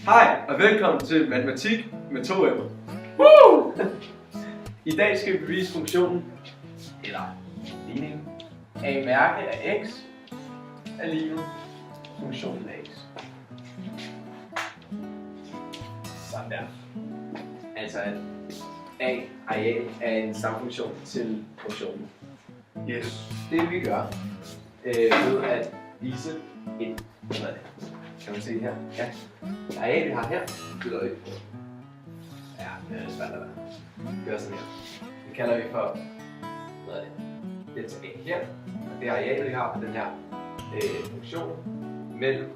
Hej og velkommen til Matematik med 2 M'er. Woo! I dag skal vi bevise funktionen, eller ligningen, af mærke af x er lige nu funktionen af x. Sådan der. Altså at a areal er en samfunktion til funktionen. Yes. Det vi gør ved at vise et, kan man se her? Ja. Areal vi har her, betyder ikke. Ja, det er svært at være. Det gør sådan her. Det kalder vi for, delta a her. Og det areal vi har på den her funktion mellem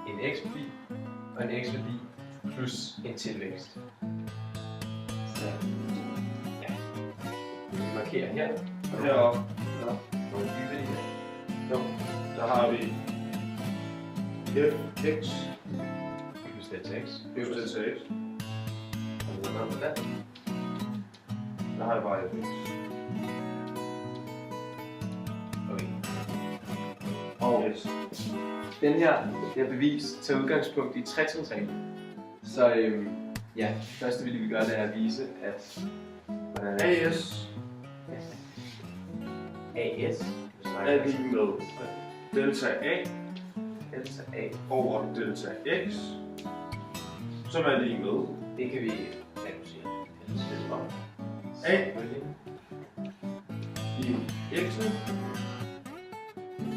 en x-værdi og en x-værdi plus en tilvækst. Så ja, vi markerer her. Og heroppe, Nogle y-værdier. der har vi fx Plus delta x. plus delta x. Og nedenunder på den. Der har jeg bare fx. Okay. Og Yes. den her bevis tager udgangspunkt i tretrinsreglen. Så ja, det første vi lige vil gøre, det er at vise, at hvordan AS AS er lige med delta a delta A. over delta x, som er lige med Det kan vi reducere. Eller skrive om. A. Selvfølgelig. i x'en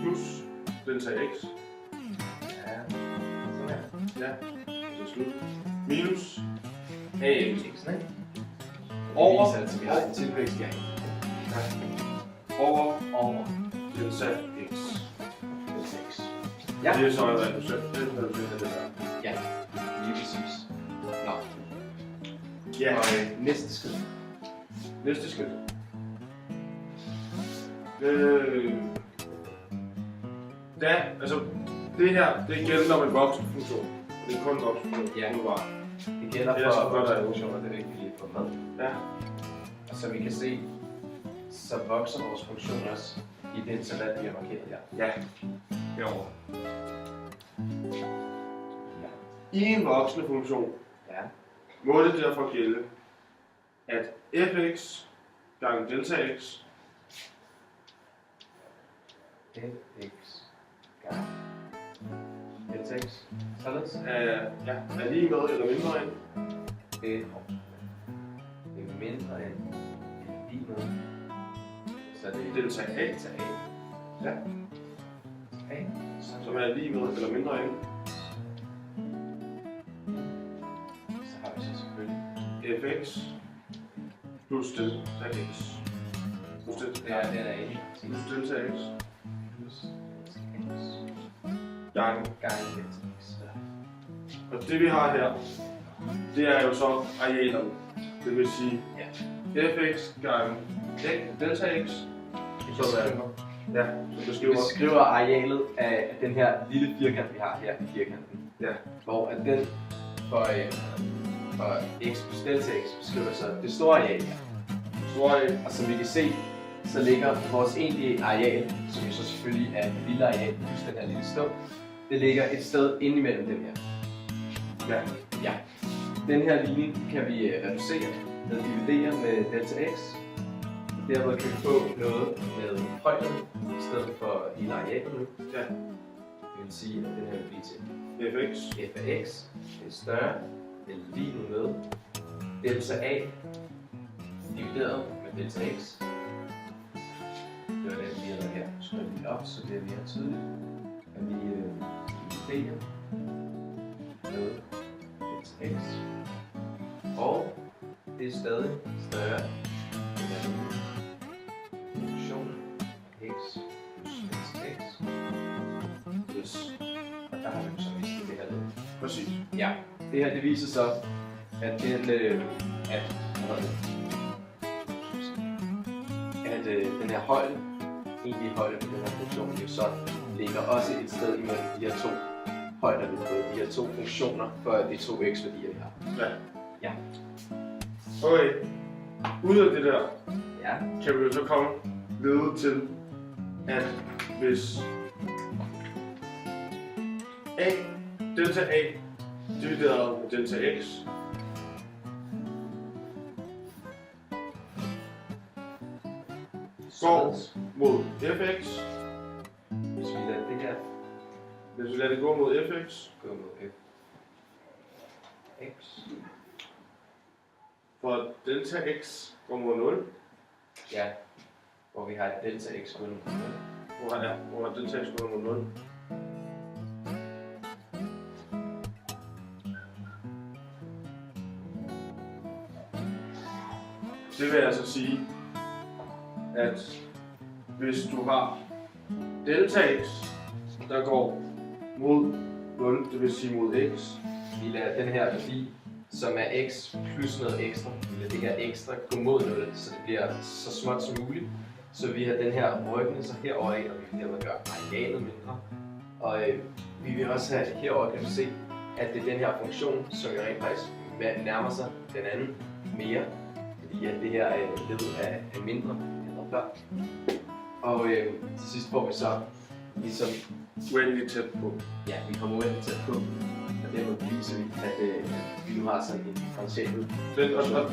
plus delta x. Ja, sådan her. Ja, så slut. Minus ax X'en, ikke? over Det viser, at vi har en tilvækst her. over Over delta x. delta X. Ja. Det er så en reducering. Det er reducering af det der. Ja, lige præcis. Nå, Ja. og næste skridt. Næste skridt. Altså, det her, det gælder om en voksenfunktion. Det er kun en voksenfunktion. Ja. Nu var. Det gælder Ja, så for godt, vores at- funktioner, det er vigtigt lige at få med. Ja. Og som I kan se, så vokser vores funktion også i det interval, vi har markeret her. Ja. Herovre. I en voksende funktion Ja, må det derfor gælde, at fx gange delta x fx gange delta x. Således er lige med eller mindre end det er mindre end lige med. Så det er delta a, delta A. Ja. A. som er lige med eller mindre end Så har vi så selvfølgelig. fx plus delta x. Plus delta, Ja, den er enig. plus delta x Plus delta x. gange. Gange delta x. Og det vi har her, det er jo så arealerne. Det vil sige fx gange delta x. Så er ja, så beskriver Vi skriver arealet af den her lille firkant, vi har her i firkanten. Ja. Hvor at den for x plus delta x beskriver så det store areal her. store areal. Og som vi kan se, så ligger vores egentlige areal, som jo så selvfølgelig er et lille areal plus den her lille stump, det ligger et sted inde imellem dem her. Ja. Ja. Den her ligning kan vi reducere ved at dividere med delta x. Dermed kan vi få noget med højden i stedet for hele arealet nu. Ja. Det vil sige, at den her vil blive til fx f af x er større end lige nu med delta a divideret med delta x. Det var den, vi havde her. Så vi lige op, så bliver det mere tydeligt. At vi dividerer med delta x. Og det er stadig større end den funktion x plus delta x. Yes. Og der har vi så vist det her led. Præcis. Ja, det her det viser så, at den her højde, egentlige højde på den her funktion, jo så ligger også et sted imellem de her to højder, vi har fået, de her to funktioner for de to x-værdier, vi har. Ja. Ja. Okay. Ud af det der, Ja. kan vi jo så komme videre til, at hvis delta A divideret med delta x går mod fx. Hvis vi lader det her Hvis vi lader det gå mod fx, gå mod x. for delta x går mod 0, Ja, hvor vi har et delta x gå mod 0. hvor delta x går mod 0. Det vil altså sige, at hvis du har delta x, der går mod 0, det vil sige mod x, Vi lader den her værdi, som er x plus noget ekstra, vi lader det her ekstra gå mod 0, så det bliver så småt som muligt. Så vi har den her rykkende sig herover af, og vi vil dermed gøre arealet mindre. Og vi vil også have herover, kan du se, at det er den her funktion, som jo rent faktisk nærmer sig den anden mere, fordi at det her led er mindre end før. Og til sidst får vi så ligesom, uendelig tæt på. ja, vi kommer uendelig tæt på, og dermed beviser vi, at vi nu har sådan en differentiabel. Den, og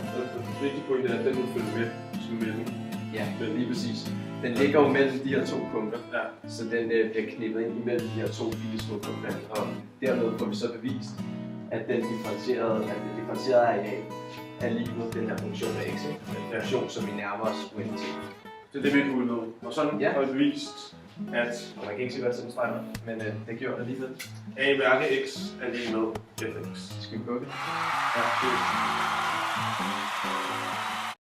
vigtigt point er, at den vil følge med som mellem. Ja, lige præcis. Den ligger jo mellem de her to punkter, Ja. så den bliver knippet ind imellem de her to fine små punkter, og dermed får vi så bevist, at det differentierede areal er lige med den her funktion af x, en funktion, som vi nærmer os uendelig til. Det er det, vi kan udlede. Og sådan Ja. har vi bevist, at Og man kan ikke se godt sådan en streg, men det gjorde det alligevel. a mærke x er lige med fx. Skal vi gå det? Ja, det